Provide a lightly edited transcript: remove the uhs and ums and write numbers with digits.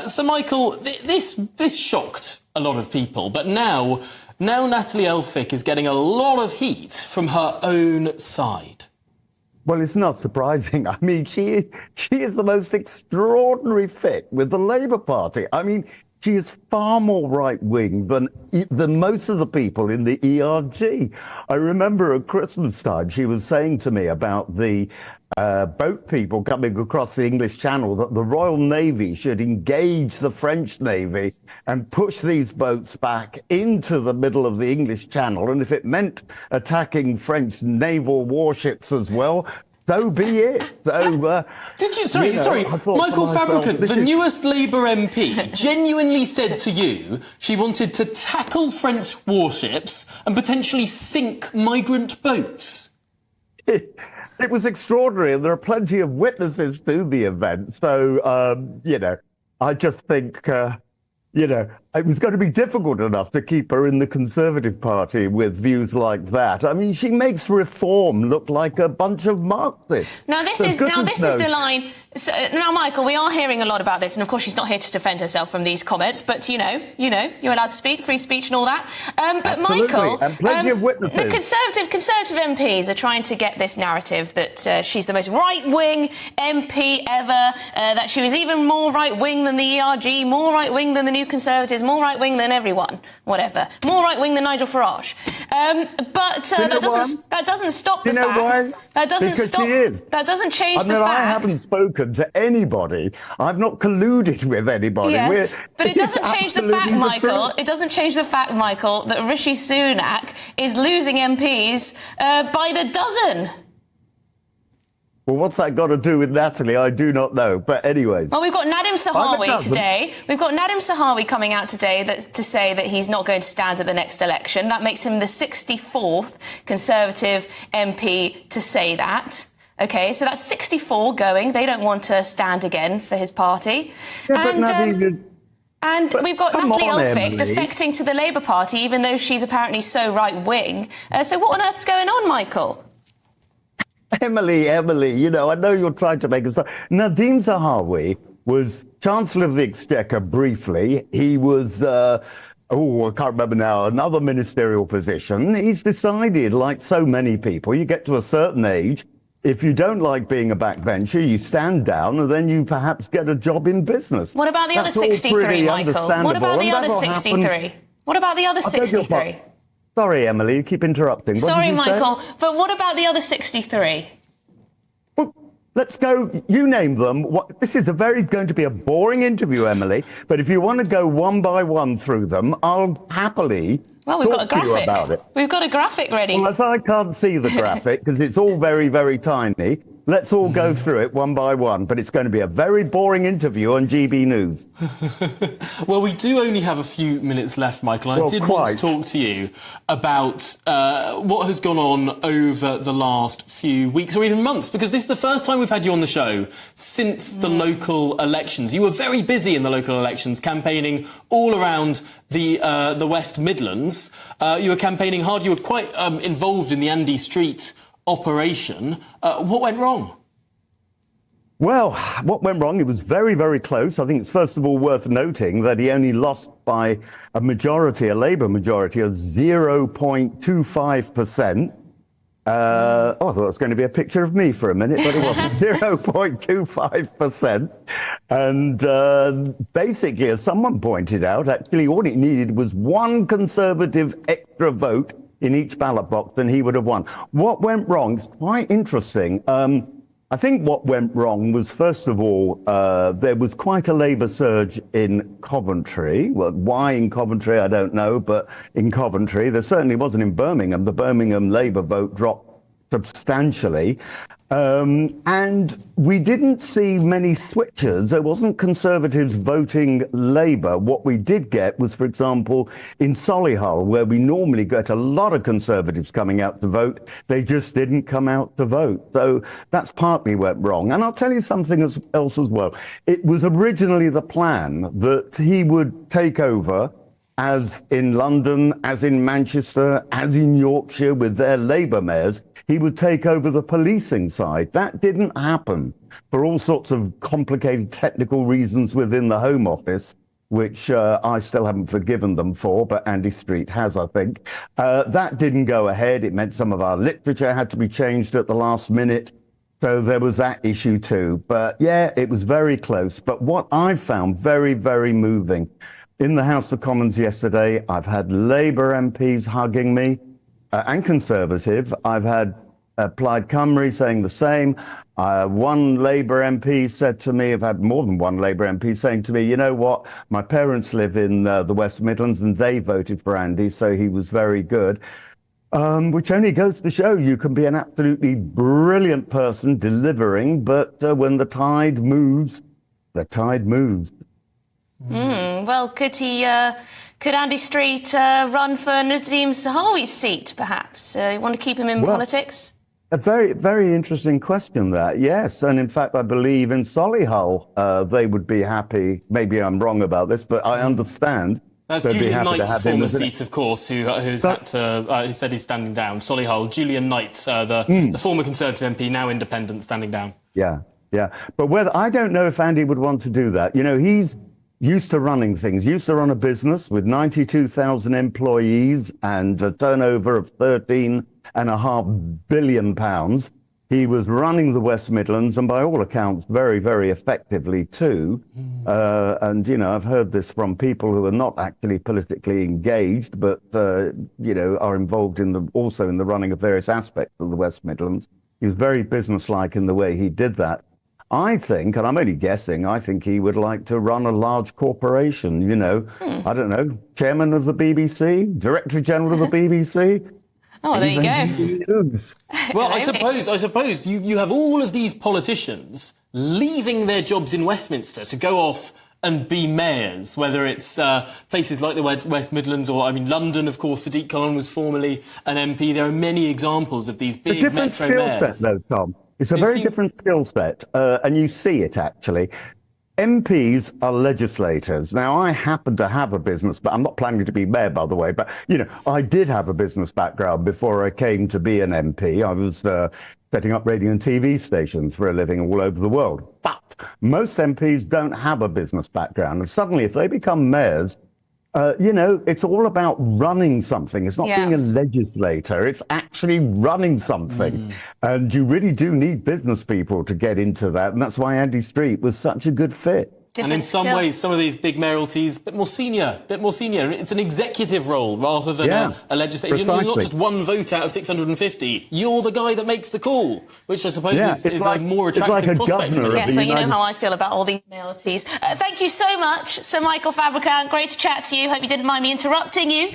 So, Michael, this shocked a lot of people, but now Natalie Elphicke is getting a lot of heat from her own side. Well, it's not surprising. I mean, she is the most extraordinary fit with the Labour Party. I mean, she is far more right-wing than most of the people in the ERG. I remember at Christmas time, she was saying to me about the boat people coming across the English Channel, that the Royal Navy should engage the French Navy and push these boats back into the middle of the English Channel. And if it meant attacking French naval warships as well, so be it. So, did you? Sorry, Michael Fabricant, the newest Labour MP, genuinely said to you she wanted to tackle French warships and potentially sink migrant boats. It was extraordinary, and there are plenty of witnesses to the event. So, I just think, it was going to be difficult enough to keep her in the Conservative Party with views like that. I mean, she makes reform look like a bunch of Marxists. Now, this is the line. So, now, Michael, we are hearing a lot about this, and of course she's not here to defend herself from these comments, but, you're allowed to speak, free speech and all that. But, absolutely. Michael, and plenty of witnesses. The Conservative MPs are trying to get this narrative that she's the most right-wing MP ever, that she was even more right-wing than the ERG, more right-wing than the New Conservatives, more right-wing than everyone, whatever, more right-wing than Nigel Farage. But that doesn't stop the fact. Why? That doesn't because stop. She is. That doesn't change the fact. I haven't spoken to anybody. I've not colluded with anybody. Yes, but it doesn't change the fact, Michael. It doesn't change the fact, Michael, that Rishi Sunak is losing MPs by the dozen. Well, what's that got to do with Natalie? I do not know. But anyways. Well, we've got Nadim Zahawi today. We've got Nadim Zahawi coming out today to say that he's not going to stand at the next election. That makes him the 64th Conservative MP to say that. OK, so that's 64 going. They don't want to stand again for his party. Yeah, and we've got Natalie Elphicke defecting to the Labour Party, even though she's apparently so right-wing. So what on earth's going on, Michael? Emily, I know you're trying to make us... Nadim Zahawi was Chancellor of the Exchequer briefly. He was, I can't remember now, another ministerial position. He's decided, like so many people, you get to a certain age, if you don't like being a backbencher, you stand down and then you perhaps get a job in business. What about the other 63, Michael? What about the other 63? What about the other 63? Sorry, Emily, you keep interrupting. Sorry, Michael, but what about the other 63? Well, let's go. You name them. This is going to be a boring interview, Emily, but if you want to go one by one through them, I'll happily talk to you about it. We've got a graphic ready. Well, as I can't see the graphic, because it's all very, very tiny, let's all go through it one by one, but it's going to be a very boring interview on GB News. Well, we do only have a few minutes left, Michael. I did want to talk to you about what has gone on over the last few weeks or even months, because this is the first time we've had you on the show since the local elections. You were very busy in the local elections, campaigning all around the West Midlands. You were campaigning hard. You were quite involved in the Andy Street operation. What went wrong? Well, what went wrong? It was very, very close. I think it's first of all worth noting that he only lost by a Labour majority of 0.25%. I thought it was going to be a picture of me for a minute, but it wasn't. 0.25%. And basically, as someone pointed out, actually all it needed was one Conservative extra vote in each ballot box, and he would have won. What went wrong? It's quite interesting. I think what went wrong was, first of all, there was quite a Labour surge in Coventry. Well, why in Coventry, I don't know, but in Coventry, there certainly wasn't in Birmingham. The Birmingham Labour vote dropped substantially. And we didn't see many switchers. There wasn't Conservatives voting Labour. What we did get was, for example, in Solihull, where we normally get a lot of Conservatives coming out to vote, they just didn't come out to vote. So that's partly went wrong. And I'll tell you something else as well. It was originally the plan that he would take over, as in London, as in Manchester, as in Yorkshire, with their Labour mayors. he would take over the policing side. That didn't happen for all sorts of complicated technical reasons within the Home Office, which I still haven't forgiven them for, but Andy Street has, I think. That didn't go ahead. It meant some of our literature had to be changed at the last minute. So there was that issue too. But yeah, it was very close. But what I found very, very moving, in the House of Commons yesterday, I've had Labour MPs hugging me, and Conservative. I've had Plaid Cymru saying the same. One Labour MP said to me, I've had more than one Labour MP saying to me, you know what, my parents live in the West Midlands and they voted for Andy, so he was very good. Which only goes to show you can be an absolutely brilliant person delivering, but when the tide moves, the tide moves. Well, could Andy Street run for Nadeem Zahawi's seat, perhaps? You want to keep him in politics? A very, very interesting question, that, yes. And in fact, I believe in Solihull, they would be happy. Maybe I'm wrong about this, but I understand. That's Julian Knight's former seat, of course, who said he's standing down. Solihull, Julian Knight, the former Conservative MP, now independent, standing down. Yeah. But I don't know if Andy would want to do that. You know, he's used to running things, used to run a business with 92,000 employees and a turnover of £13.5 billion. He was running the West Midlands, and by all accounts, very, very effectively too. And, you know, I've heard this from people who are not actually politically engaged, but, you know, are involved also in the running of various aspects of the West Midlands. He was very businesslike in the way he did that. I think, and I'm only guessing, I think he would like to run a large corporation, you know, I don't know, chairman of the BBC, director general of the BBC. Oh, there you go. Well, I suppose you have all of these politicians leaving their jobs in Westminster to go off and be mayors, whether it's places like the West Midlands or, I mean, London, of course. Sadiq Khan was formerly an MP. There are many examples of these big metro mayors. It's a different skill set, though, Tom. It's a very different skill set, and you see it, actually. MPs are legislators. Now, I happen to have a business, but I'm not planning to be mayor, by the way. But, you know, I did have a business background before I came to be an MP. I was setting up radio and TV stations for a living all over the world. But most MPs don't have a business background. And suddenly, if they become mayors, you know, it's all about running something. It's not being a legislator. It's actually running something. And you really do need business people to get into that. And that's why Andy Street was such a good fit. And in some ways, some of these big mayoralties, a bit more senior. It's an executive role rather than a legislative. You're not just one vote out of 650. You're the guy that makes the call, which I suppose is like, a more attractive prospect. Yes, well, you know how I feel about all these mayoralties. Thank you so much, Sir Michael Fabricant. Great to chat to you. Hope you didn't mind me interrupting you.